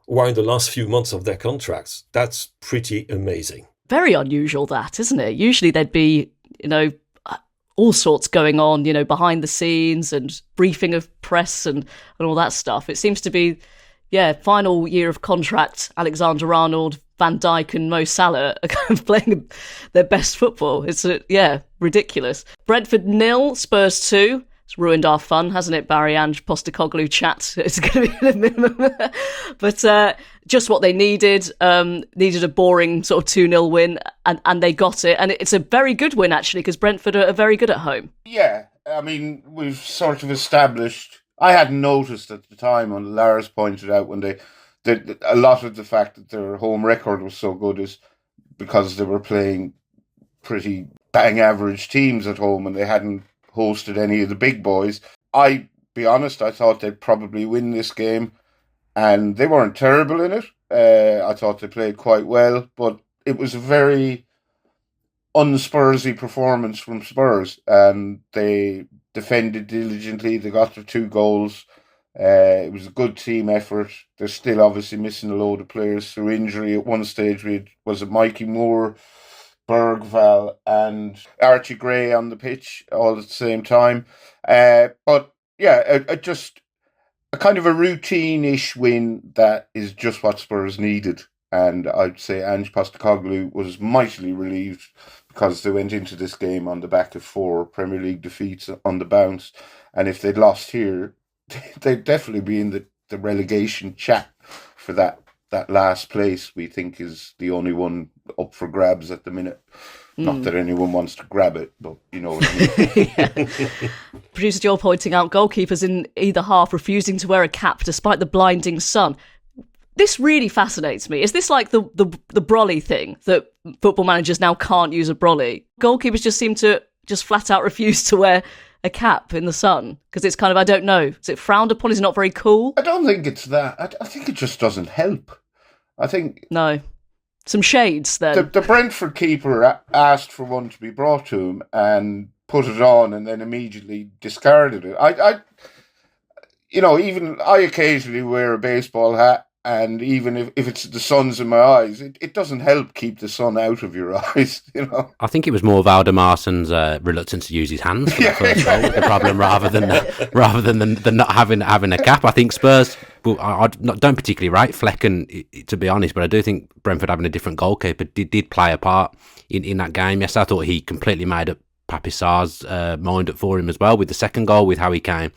who are in the last few months of their contracts. That's pretty amazing. Very unusual, that, isn't it? Usually there'd be, all sorts going on, behind the scenes and briefing of press and all that stuff. It seems to be, final year of contract, Alexander-Arnold, Van Dijk and Mo Salah are kind of playing their best football. It's, ridiculous. Brentford 0, Spurs 2. It's ruined our fun, hasn't it, Barry Ange Postecoglou chat? It's going to be the minimum. But just what they needed. Needed a boring sort of 2-0 win, and they got it. And it's a very good win, actually, because Brentford are very good at home. Yeah, I mean, we've sort of established... I hadn't noticed at the time, and Lars pointed out when that a lot of the fact that their home record was so good is because they were playing pretty bang average teams at home and they hadn't hosted any of the big boys. I be honest, I thought they'd probably win this game, and they weren't terrible in it. I thought they played quite well, but it was a very unspursy performance from Spurs, and they defended diligently. They got their 2 goals. It was a good team effort. They're still obviously missing a load of players through injury. At one stage, was it Mikey Moore, Bergval, and Archie Gray on the pitch all at the same time. But yeah, just a kind of a routine-ish win that is just what Spurs needed. And I'd say Ange Postecoglou was mightily relieved because they went into this game on the back of 4 Premier League defeats on the bounce. And if they'd lost here, they'd definitely be in the relegation chat for that last place. We think is the only one up for grabs at the minute. Not that anyone wants to grab it, but you know what I mean. Producer Joel pointing out goalkeepers in either half refusing to wear a cap despite the blinding sun. This really fascinates me. Is this like the brolly thing, that football managers now can't use a brolly? Goalkeepers just seem to just flat out refuse to wear a cap in the sun because it's kind of, I don't know, is it frowned upon? Is it not very cool? I don't think it's that. I think it just doesn't help. I think... No. Some shades, then. The Brentford keeper asked for one to be brought to him and put it on and then immediately discarded it. Even I occasionally wear a baseball hat, and even if it's the sun's in my eyes, it doesn't help keep the sun out of your eyes, you know. I think it was more Valdemarsen's reluctance to use his hands for the first goal with the problem, rather than not having a cap. I think Spurs, well, I don't particularly rate Flecken, to be honest, but I do think Brentford having a different goalkeeper did play a part in that game. Yes, I thought he completely made up Papi Sarr's mind up for him as well with the second goal, with how he came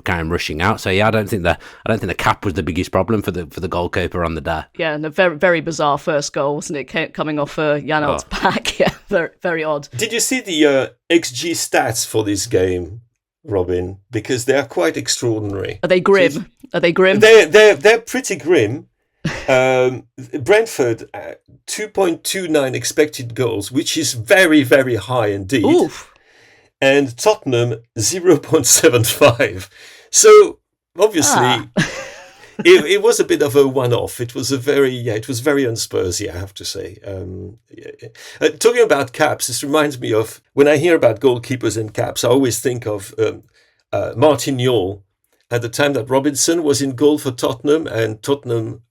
rushing out. So yeah, I don't think the cap was the biggest problem for the goalkeeper on the day. Yeah, and a very, very bizarre first goal, wasn't it? Coming off Janelt's back. Yeah, very, very odd. Did you see the XG stats for this game, Robyn? Because they are quite extraordinary. Are they grim? They're pretty grim. Brentford 2.29 expected goals, which is very, very high indeed. Oof. And Tottenham 0.75. So obviously it was a bit of a one-off. It was very unspursy, I have to say. Talking about caps, this reminds me of when I hear about goalkeepers and caps, I always think of Martin Jol at the time that Robinson was in goal for Tottenham, and Tottenham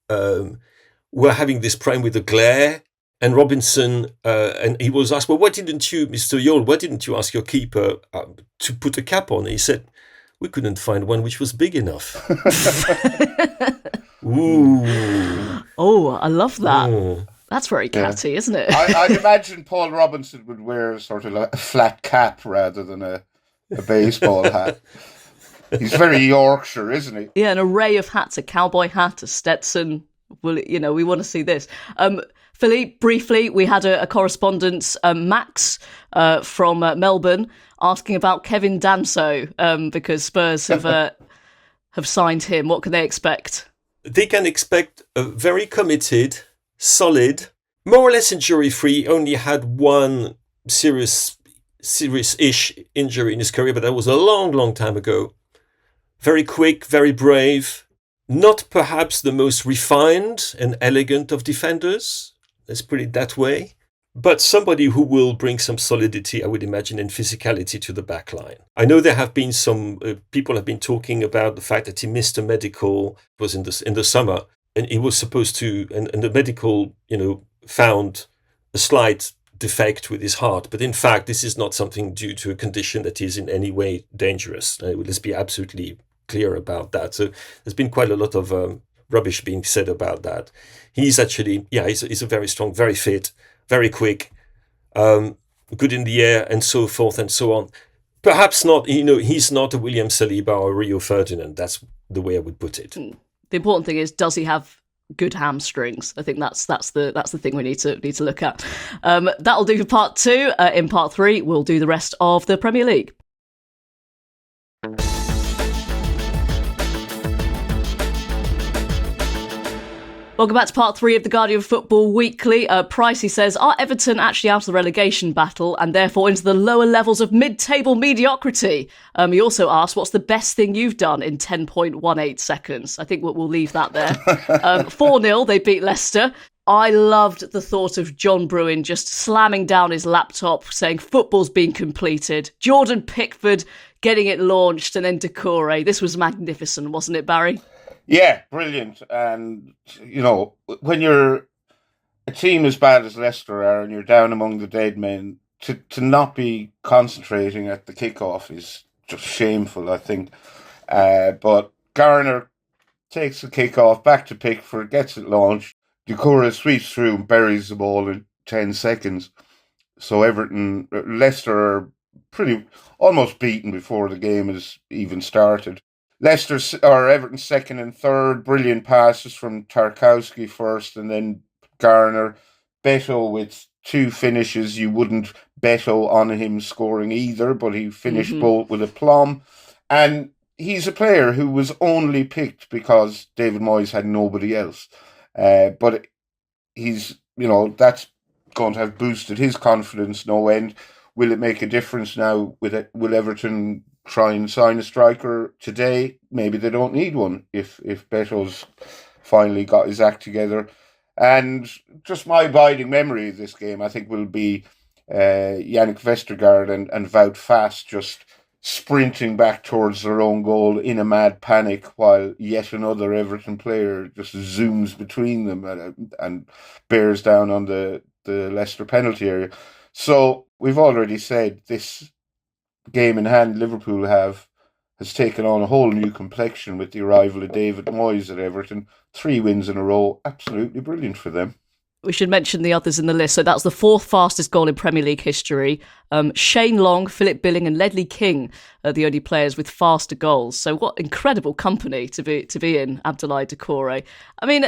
were having this problem with the glare, and Robinson, and he was asked, well, why didn't you, Mr. Jol, why didn't you ask your keeper to put a cap on? And he said, we couldn't find one which was big enough. Ooh. Oh, I love that. That's very catty, isn't it? I'd imagine Paul Robinson would wear sort of a flat cap rather than a baseball hat. He's very Yorkshire, isn't he? Yeah, an array of hats, a cowboy hat, a Stetson. Well, we want to see this. Philippe, briefly, we had a correspondence, Max from Melbourne, asking about Kevin Danso because Spurs have signed him. What can they expect? They can expect a very committed, solid, more or less injury-free. Only had one serious-ish injury in his career, but that was a long, long time ago. Very quick, very brave. Not perhaps the most refined and elegant of defenders. Let's put it that way. But somebody who will bring some solidity, I would imagine, and physicality to the back line. I know there have been some people have been talking about the fact that he missed a medical. It was in the summer, and he was supposed to, and the medical, found a slight defect with his heart. But in fact, this is not something due to a condition that is in any way dangerous. Let's be absolutely clear about that. So there's been quite a lot of rubbish being said about that. He's actually, he's a very strong, very fit, very quick, good in the air, and so forth and so on. Perhaps not, he's not a William Saliba or Rio Ferdinand. That's the way I would put it. The important thing is, does he have good hamstrings? I think that's the thing we need to look at. That'll do for part 2. In part 3, we'll do the rest of the Premier League. Welcome back to part 3 of the Guardian Football Weekly. Pricey says, are Everton actually out of the relegation battle and therefore into the lower levels of mid-table mediocrity? He also asked, what's the best thing you've done in 10.18 seconds? I think we'll leave that there. 4-0, they beat Leicester. I loved the thought of John Brewin just slamming down his laptop, saying football's been completed. Jordan Pickford getting it launched, and then Decore. This was magnificent, wasn't it, Barry? Yeah, brilliant. And, you know, when you're a team as bad as Leicester are and you're down among the dead men, to not be concentrating at the kickoff is just shameful, I think. But Garner takes the kickoff back to Pickford, gets it launched. Decore sweeps through and buries the ball in 10 seconds. So Leicester are almost beaten before the game has even started. Everton second and third, brilliant passes from Tarkowski first, and then Garner. Beto with 2 finishes. You wouldn't Beto on him scoring either, but he finished both with aplomb. And he's a player who was only picked because David Moyes had nobody else. But he's, that's going to have boosted his confidence no end. Will it make a difference now? Will Everton try and sign a striker today? Maybe they don't need one if Beto's finally got his act together. And just my abiding memory of this game, I think, will be Yannick Vestergaard and Wout Faes just sprinting back towards their own goal in a mad panic while yet another Everton player just zooms between them and bears down on the Leicester penalty area. So we've already said this game in hand Liverpool has taken on a whole new complexion with the arrival of David Moyes at Everton. 3 wins in a row, absolutely brilliant for them. We should mention the others in the list. So that was the 4th fastest goal in Premier League history. Shane Long, Philippe Billing and Ledley King are the only players with faster goals. So what incredible company to be in, Abdoulaye Decore. I mean,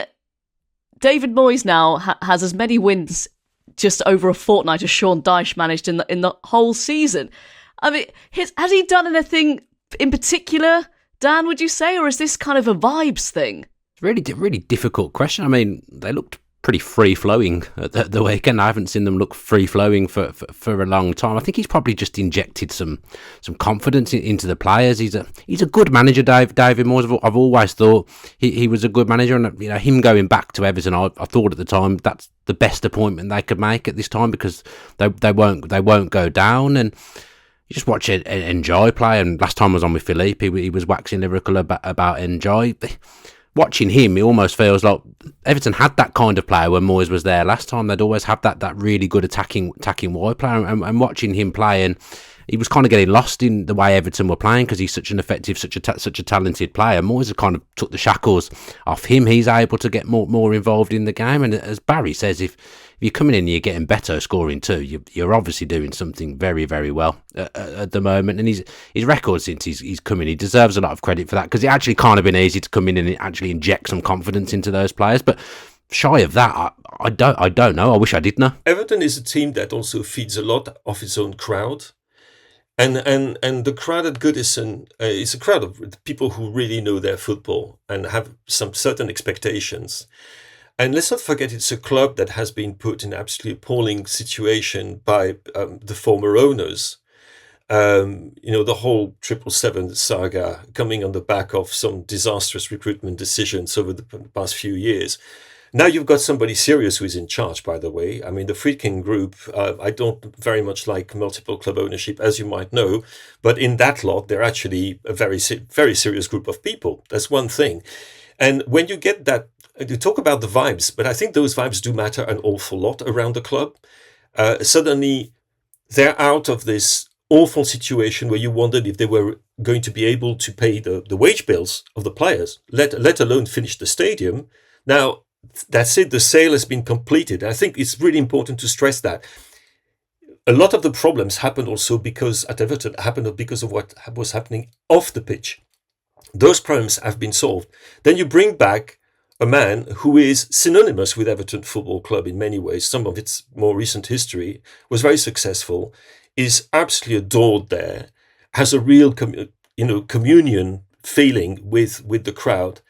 David Moyes now has as many wins just over a fortnight as Sean Dyche managed in the whole season. I mean, has he done anything in particular, Dan, would you say? Or is this kind of a vibes thing? Really difficult question. I mean, they looked pretty free-flowing at the weekend. I haven't seen them look free-flowing for a long time. I think he's probably just injected some confidence into the players. He's a good manager, David Moyes. I've always thought he was a good manager, and him going back to Everton, I thought at the time that's the best appointment they could make at this time because they won't go down. And you just watch Enjoy play. And last time I was on with Philippe, he was waxing lyrical about Enjoy. Watching him, it almost feels like Everton had that kind of player when Moyes was there last time. They'd always have that really good attacking wide player, and watching him play, and he was kind of getting lost in the way Everton were playing because he's such an effective, such a talented player. Moyes has kind of took the shackles off him. He's able to get more involved in the game, and as Barry says, if you're coming in and you're getting better scoring too, you're obviously doing something very, very well at the moment. And his record since he's come in, he deserves a lot of credit for that because it actually can't have been easy to come in and actually inject some confidence into those players. But shy of that, I don't know. I wish I did know. Everton is a team that also feeds a lot off its own crowd. And the crowd at Goodison is a crowd of people who really know their football and have some certain expectations. And let's not forget, it's a club that has been put in an absolutely appalling situation by the former owners. The whole 777 saga coming on the back of some disastrous recruitment decisions over the past few years. Now you've got somebody serious who is in charge, by the way. I mean, the Friedkin Group, I don't very much like multiple club ownership, as you might know. But in that lot, they're actually a very, very serious group of people. That's one thing. And when you get that, you talk about the vibes, but I think those vibes do matter an awful lot around the club. Suddenly, they're out of this awful situation where you wondered if they were going to be able to pay the wage bills of the players, let alone finish the stadium. Now, that's it. The sale has been completed. I think it's really important to stress that. A lot of the problems happened also because at Everton happened because of what was happening off the pitch. Those problems have been solved. Then you bring back a man who is synonymous with Everton Football Club in many ways. Some of its more recent history was very successful, is absolutely adored there, has a real communion feeling with the crowd.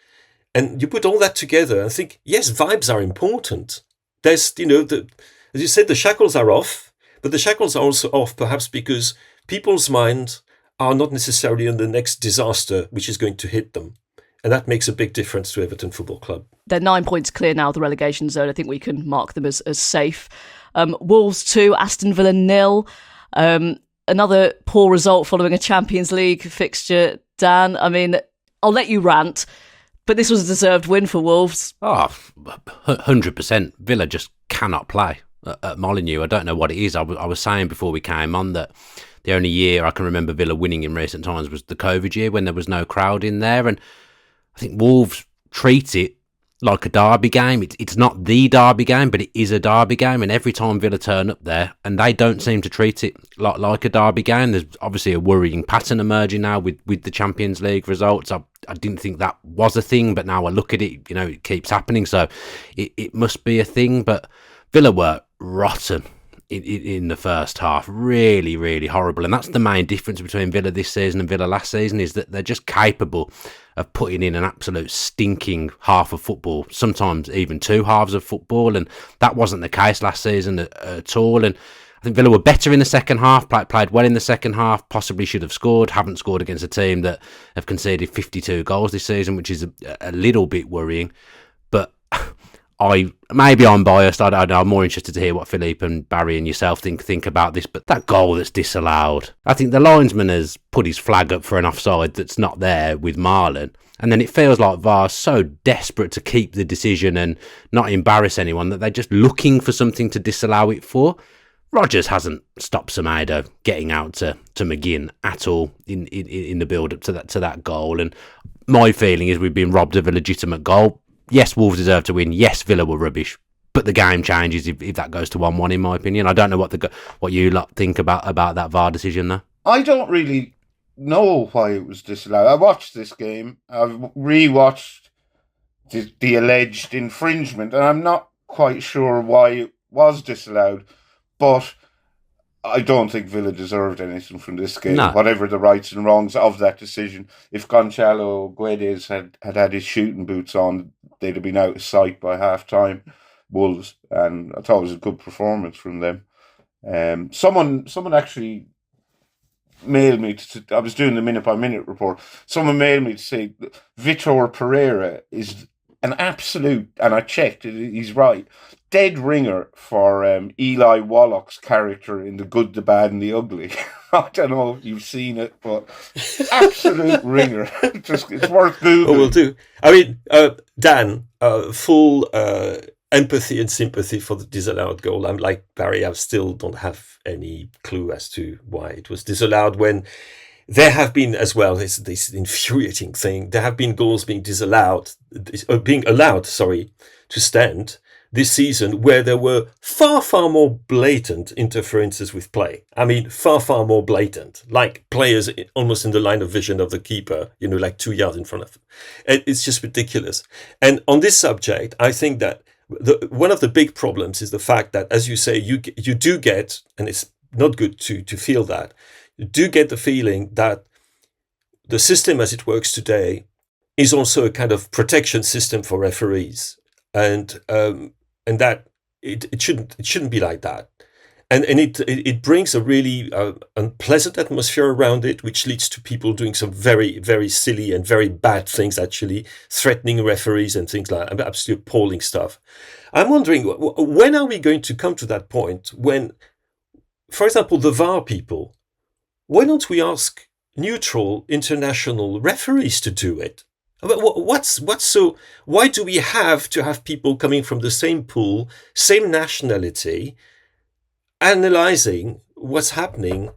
And you put all that together and think, yes, vibes are important. There's, as you said, the shackles are off, but the shackles are also off perhaps because people's minds are not necessarily on the next disaster which is going to hit them. And that makes a big difference to Everton Football Club. They're 9 points clear now of the relegation zone. I think we can mark them as safe. Wolves 2, Aston Villa 0. Another poor result following a Champions League fixture. Dan, I mean, I'll let you rant, but this was a deserved win for Wolves. 100%. Villa just cannot play at Molineux. I don't know what it is. I was saying before we came on that the only year I can remember Villa winning in recent times was the COVID year when there was no crowd in there. And I think Wolves treat it like a derby game. It's not the derby game, but it is a derby game. And every time Villa turn up there, and they don't seem to treat it like a derby game. There's obviously a worrying pattern emerging now with the Champions League results. I didn't think that was a thing, but now I look at it, it keeps happening. So it must be a thing. But Villa were rotten in the first half. Really, really horrible. And that's the main difference between Villa this season and Villa last season, is that they're just capable of putting in an absolute stinking half of football, sometimes even two halves of football. And that wasn't the case last season at all. And I think Villa were better in the second half, played well in the second half, possibly should have scored, haven't scored against a team that have conceded 52 goals this season, which is a little bit worrying. But maybe I'm biased. I don't know. I'm more interested to hear what Philippe and Barry and yourself think about this. But that goal that's disallowed, I think the linesman has put his flag up for an offside that's not there with Marlon. And then it feels like VAR's so desperate to keep the decision and not embarrass anyone that they're just looking for something to disallow it for. Rodgers hasn't stopped Semedo getting out to McGinn at all in the build-up to that goal. And my feeling is we've been robbed of a legitimate goal. Yes, Wolves deserve to win. Yes, Villa were rubbish. But the game changes if that goes to 1-1, in my opinion. I don't know what you lot think about that VAR decision, though. I don't really know why it was disallowed. I watched this game. I've re-watched the alleged infringement, and I'm not quite sure why it was disallowed. But I don't think Villa deserved anything from this game, whatever the rights and wrongs of that decision. If Gonçalo Guedes had his shooting boots on, they'd have been out of sight by half-time, Wolves, and I thought it was a good performance from them. Someone actually mailed me, I was doing the minute-by-minute report, someone mailed me to say Vitor Pereira is an absolute, and I checked, he's right, dead ringer for Eli Wallach's character in The Good, the Bad and the Ugly. I don't know if you've seen it, but absolute ringer. It's worth Googling. Oh, will do. I mean, Dan, full empathy and sympathy for the disallowed goal. I'm like Barry, I still don't have any clue as to why it was disallowed when there have been as well, this infuriating thing, there have been goals being allowed to stand this season where there were far, far more blatant interferences with play. I mean, far, far more blatant, like players almost in the line of vision of the keeper, like 2 yards in front of them. It's just ridiculous. And on this subject, I think that one of the big problems is the fact that, as you say, you do get, and it's not good to feel that, you do get the feeling that the system as it works today is also a kind of protection system for referees. And that it shouldn't be like that, and it brings a really unpleasant atmosphere around it, which leads to people doing some very, very silly and very bad things, actually threatening referees and things like that. Absolutely appalling stuff. I'm wondering, when are we going to come to that point when, for example, the VAR people, why don't we ask neutral international referees to do it? What's so? Why do we have to have people coming from the same pool, same nationality, analyzing what's happening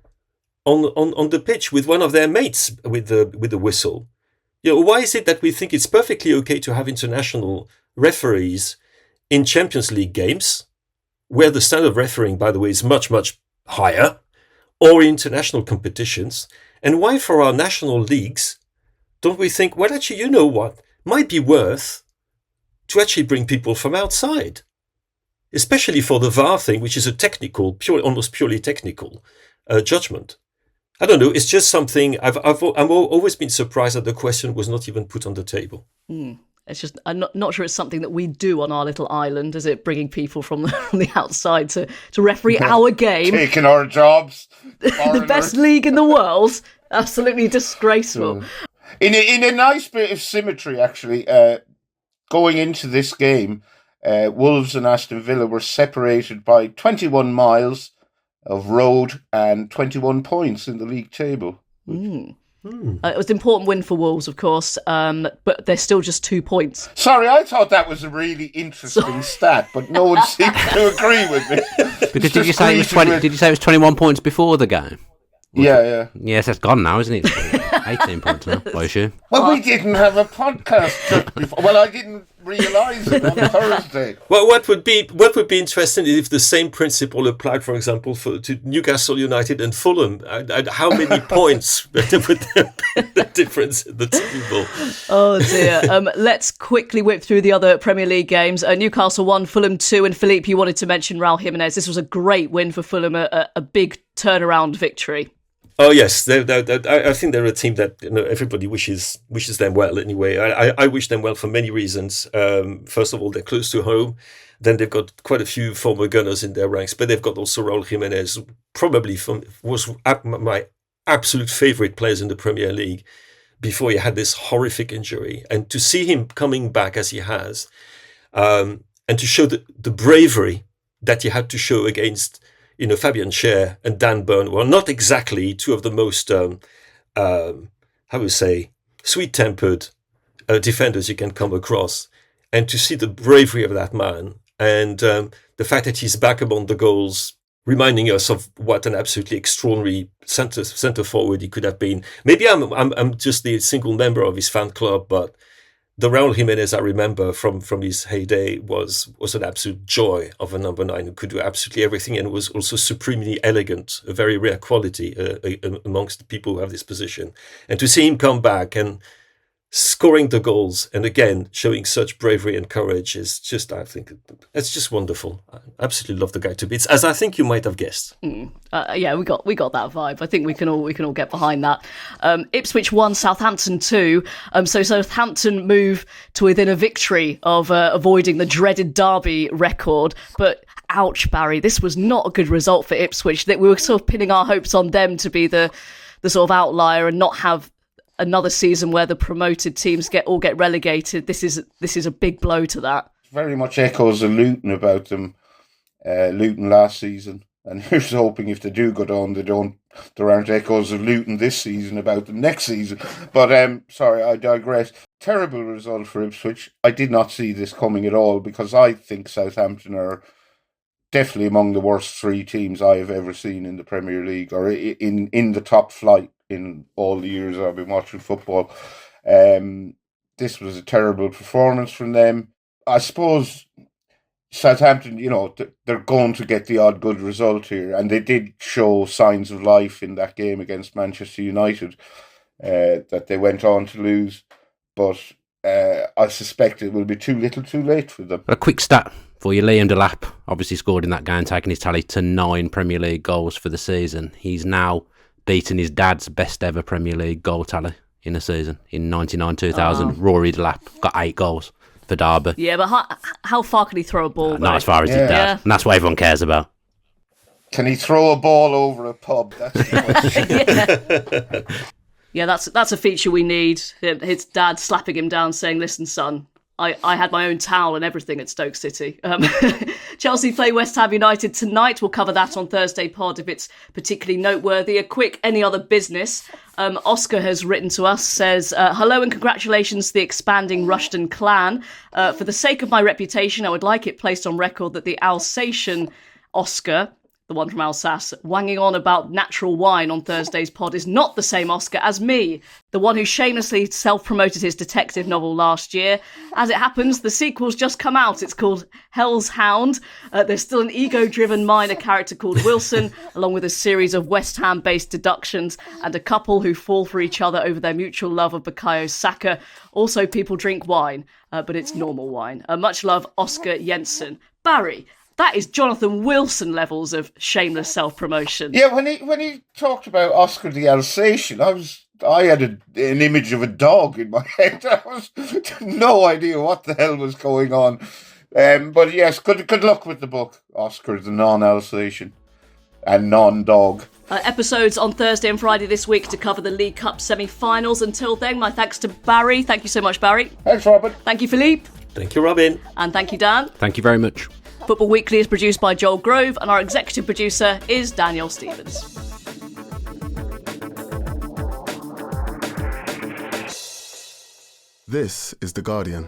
on the pitch with one of their mates with the whistle? Why is it that we think it's perfectly okay to have international referees in Champions League games, where the standard of refereeing, by the way, is much, much higher, or international competitions, and why for our national leagues don't we think, well, actually, you know what, might be worth to actually bring people from outside, especially for the VAR thing, which is a technical, almost purely technical judgment. I don't know. It's just something I've always been surprised that the question was not even put on the table. It's just, I'm not sure it's something that we do on our little island, is it? Bringing people from the outside to referee our game. Taking our jobs. The best league in the world. Absolutely disgraceful. In a nice bit of symmetry, actually, going into this game, Wolves and Aston Villa were separated by 21 miles of road and 21 points in the league table. It was an important win for Wolves, of course, but they're still just 2 points. Sorry, I thought that was a really interesting stat, but no one seemed to agree with me. Because did you say it was 21 points before the game? Yeah. Yes, that's gone now, isn't it? 18 points now, I assume. Well, we didn't have a podcast just before. Well, I didn't realise it on Thursday. Well, what would be interesting is if the same principle applied, for example, to Newcastle United and Fulham. How many points would there be the difference in the table? Oh dear. Let's quickly whip through the other Premier League games. Newcastle 1, Fulham 2, and Philippe, you wanted to mention Raul Jimenez. This was a great win for Fulham, a big turnaround victory. Oh yes, I think they're a team that everybody wishes them well. Anyway, I wish them well for many reasons. First of all, they're close to home. Then they've got quite a few former Gunners in their ranks, but they've got also Raul Jimenez, probably was my absolute favourite players in the Premier League before he had this horrific injury. And to see him coming back as he has, and to show the bravery that he had to show against Fabian Schär and Dan Burn were not exactly two of the most, sweet-tempered defenders you can come across. And to see the bravery of that man and the fact that he's back among the goals, reminding us of what an absolutely extraordinary centre forward he could have been. Maybe I'm just the single member of his fan club, but the Raul Jimenez I remember from his heyday was an absolute joy of a number 9 who could do absolutely everything and was also supremely elegant, a very rare quality amongst the people who have this position. And to see him come back and scoring the goals and again showing such bravery and courage is just, I think, it's just wonderful. I absolutely love the guy to bits, as I think you might have guessed. Yeah, we got that vibe. I think we can all get behind that. Ipswich 1, Southampton 2. So Southampton move to within a victory of avoiding the dreaded Derby record, but ouch, Barry, this was not a good result for Ipswich. That we were sort of pinning our hopes on them to be the sort of outlier and not have another season where the promoted teams get relegated. This is a big blow to that. Very much echoes of Luton about them. Luton last season, and here's hoping if they do go down, there aren't echoes of Luton this season about them next season. But sorry, I digress. Terrible result for Ipswich. I did not see this coming at all because I think Southampton are definitely among the worst 3 teams I have ever seen in the Premier League or in the top flight. In all the years I've been watching football. This was a terrible performance from them. I suppose Southampton, they're going to get the odd good result here, and they did show signs of life in that game against Manchester United that they went on to lose. But I suspect it will be too little too late for them. A quick stat for you. Liam Delap obviously scored in that game, taking his tally to 9 Premier League goals for the season. He's now beating his dad's best ever Premier League goal tally in a season in 99-2000. Rory Delap got 8 goals for Derby. Yeah, but how far can he throw a ball? Not as far as his dad. Yeah. And that's what everyone cares about. Can he throw a ball over a pub? That's the question. Yeah, that's a feature we need. His dad slapping him down saying, "Listen, son, I had my own towel and everything at Stoke City." Chelsea play West Ham United tonight. We'll cover that on Thursday pod if it's particularly noteworthy. A quick any other business. Oscar has written to us, says, hello and congratulations to the expanding Rushden clan. For the sake of my reputation, I would like it placed on record that the Alsatian Oscar, the one from Alsace, wanging on about natural wine on Thursday's pod is not the same Oscar as me, the one who shamelessly self-promoted his detective novel last year. As it happens, the sequel's just come out. It's called Hell's Hound. There's still an ego-driven minor character called Wilson, along with a series of West Ham-based deductions and a couple who fall for each other over their mutual love of Bukayo Saka. Also, people drink wine, but it's normal wine. Much love, Oscar Jensen. Barry, that is Jonathan Wilson levels of shameless self-promotion. Yeah, when he talked about Oscar the Alsatian, I was I had an image of a dog in my head. I was no idea what the hell was going on. But yes, good luck with the book, Oscar, the non-Alsatian and non-dog. Episodes on Thursday and Friday this week to cover the League Cup semi-finals. Until then, my thanks to Barry. Thank you so much, Barry. Thanks, Robyn. Thank you, Philippe. Thank you, Robyn. And thank you, Dan. Thank you very much. Football Weekly is produced by Joel Grove and our executive producer is Daniel Stevens. This is The Guardian.